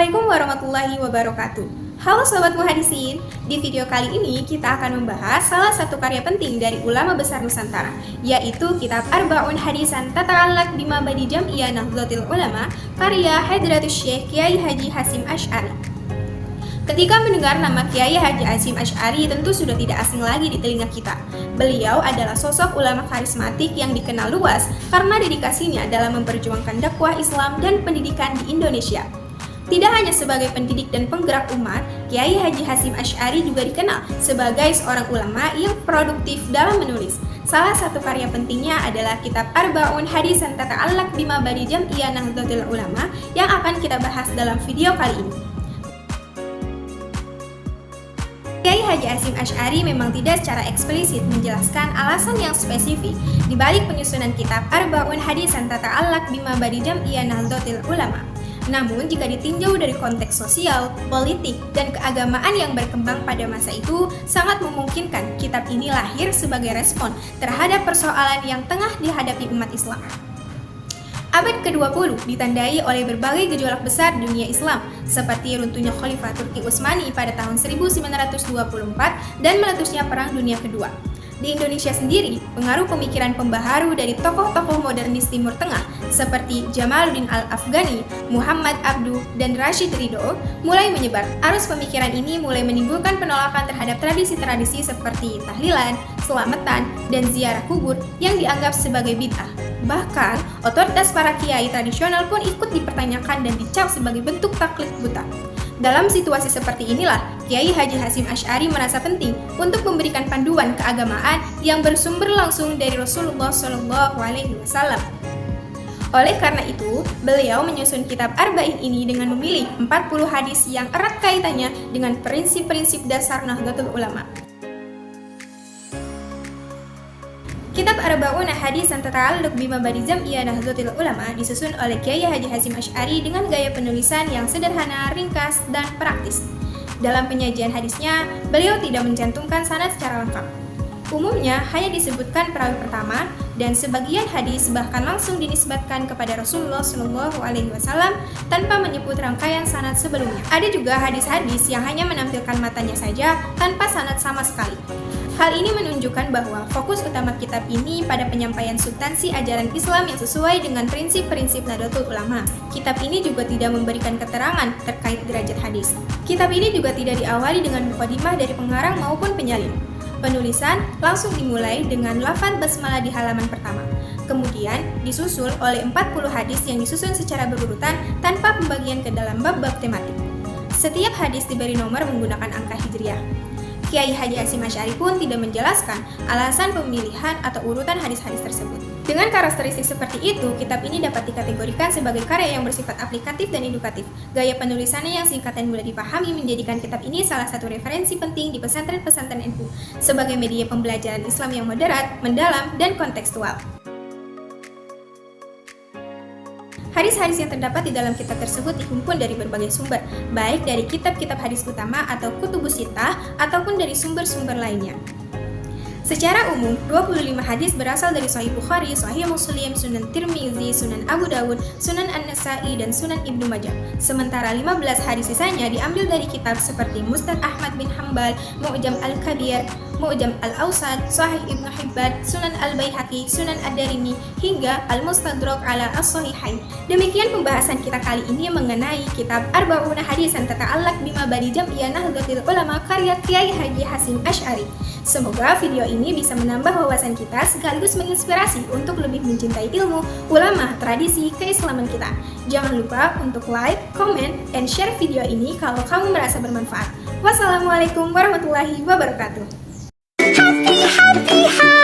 Assalamualaikum warahmatullahi wabarakatuh. Halo Sobat Muhadisin, di video kali ini kita akan membahas salah satu karya penting dari ulama besar Nusantara, yaitu kitab Arba'un Hadisan Tata'allaq bima badi Jam'iyah Nahdlatul Ulama, karya Hadratus Syekh Kiai Haji Hasyim Asy'ari. Ketika mendengar nama Kiai Haji Hasyim Asy'ari, tentu sudah tidak asing lagi di telinga kita. Beliau adalah sosok ulama karismatik yang dikenal luas karena dedikasinya dalam memperjuangkan dakwah Islam dan pendidikan di Indonesia. Tidak hanya sebagai pendidik dan penggerak umat, Kiai Haji Hasyim Asy'ari juga dikenal sebagai seorang ulama yang produktif dalam menulis. Salah satu karya pentingnya adalah kitab Arba'un Hadisan Tata'allaq bima badi Jam'iyah Nahdlatul Ulama yang akan kita bahas dalam video kali ini. Kiai Haji Hasyim Asy'ari memang tidak secara eksplisit menjelaskan alasan yang spesifik di balik penyusunan kitab Arba'un Hadisan Tata'allaq bima badi Jam'iyah Nahdlatul Ulama. Namun, jika ditinjau dari konteks sosial, politik, dan keagamaan yang berkembang pada masa itu, sangat memungkinkan kitab ini lahir sebagai respon terhadap persoalan yang tengah dihadapi umat Islam. Abad ke-20 ditandai oleh berbagai gejolak besar dunia Islam, seperti runtuhnya Khalifah Turki Utsmani pada tahun 1924 dan meletusnya Perang Dunia Kedua. Di Indonesia sendiri, pengaruh pemikiran pembaharu dari tokoh-tokoh modernis Timur Tengah seperti Jamaluddin Al-Afghani, Muhammad Abduh, dan Rashid Ridho mulai menyebar. Arus pemikiran ini mulai menimbulkan penolakan terhadap tradisi-tradisi seperti tahlilan, selamatan, dan ziarah kubur yang dianggap sebagai bid'ah. Bahkan, otoritas para kiai tradisional pun ikut dipertanyakan dan dicap sebagai bentuk taklid buta. Dalam situasi seperti inilah, Kiai Haji Hasyim Asy'ari merasa penting untuk memberikan panduan keagamaan yang bersumber langsung dari Rasulullah SAW. Oleh karena itu, beliau menyusun kitab Arba'in ini dengan memilih 40 hadis yang erat kaitannya dengan prinsip-prinsip dasar Nahdlatul Ulama. Kitab Arba'un Hadisan Tata'allaq bima badi Jam'iyah Nahdlatul Ulama disusun oleh Kiai Haji Hasyim Asy'ari dengan gaya penulisan yang sederhana, ringkas, dan praktis. Dalam penyajian hadisnya, beliau tidak mencantumkan sanad secara lengkap. Umumnya hanya disebutkan perawi pertama, dan sebagian hadis bahkan langsung dinisbatkan kepada Rasulullah SAW tanpa menyebut rangkaian sanad sebelumnya. Ada juga hadis-hadis yang hanya menampilkan matanya saja tanpa sanad sama sekali. Hal ini menunjukkan bahwa fokus utama kitab ini pada penyampaian substansi ajaran Islam yang sesuai dengan prinsip-prinsip Nahdlatul Ulama. Kitab ini juga tidak memberikan keterangan terkait derajat hadis. Kitab ini juga tidak diawali dengan mukadimah dari pengarang maupun penyalin. Penulisan langsung dimulai dengan lafaz basmalah di halaman pertama. Kemudian disusul oleh 40 hadis yang disusun secara berurutan tanpa pembagian ke dalam bab-bab tematik. Setiap hadis diberi nomor menggunakan angka hijriah. Kiai Haji Hasyim Asy'ari pun tidak menjelaskan alasan pemilihan atau urutan hadis-hadis tersebut. Dengan karakteristik seperti itu, kitab ini dapat dikategorikan sebagai karya yang bersifat aplikatif dan edukatif. Gaya penulisannya yang singkat dan mudah dipahami menjadikan kitab ini salah satu referensi penting di pesantren-pesantren NU sebagai media pembelajaran Islam yang moderat, mendalam, dan kontekstual. Hadis-hadis yang terdapat di dalam kitab tersebut dihimpun dari berbagai sumber, baik dari kitab-kitab hadis utama atau kutubus sittah, ataupun dari sumber-sumber lainnya. Secara umum, 25 hadis berasal dari Sahih Bukhari, Sahih Muslim, Sunan Tirmizi, Sunan Abu Dawud, Sunan An-Nasa'i, dan Sunan Ibnu Majah. Sementara 15 hadis sisanya diambil dari kitab seperti Musnad Ahmad bin Hanbal, Mu'jam Al-Kabir, Mu'jam Al-Awsat, Sahih Ibnu Hibban, Sunan Al-Baihaqi, Sunan Ad-Darimi, hingga Al-Mustadrak ala As-Sahihain. Demikian pembahasan kita kali ini mengenai kitab Arba'un Hadisan Tata'allaq bima badi Jam'iyah Nahdlatul Ulama karya Kiai Haji Hasyim Asy'ari. Semoga video ini bisa menambah wawasan kita sekaligus menginspirasi untuk lebih mencintai ilmu, ulama, tradisi, keislaman kita. Jangan lupa untuk like, comment, and share video ini kalau kamu merasa bermanfaat. Wassalamualaikum warahmatullahi wabarakatuh. Happy, happy, happy.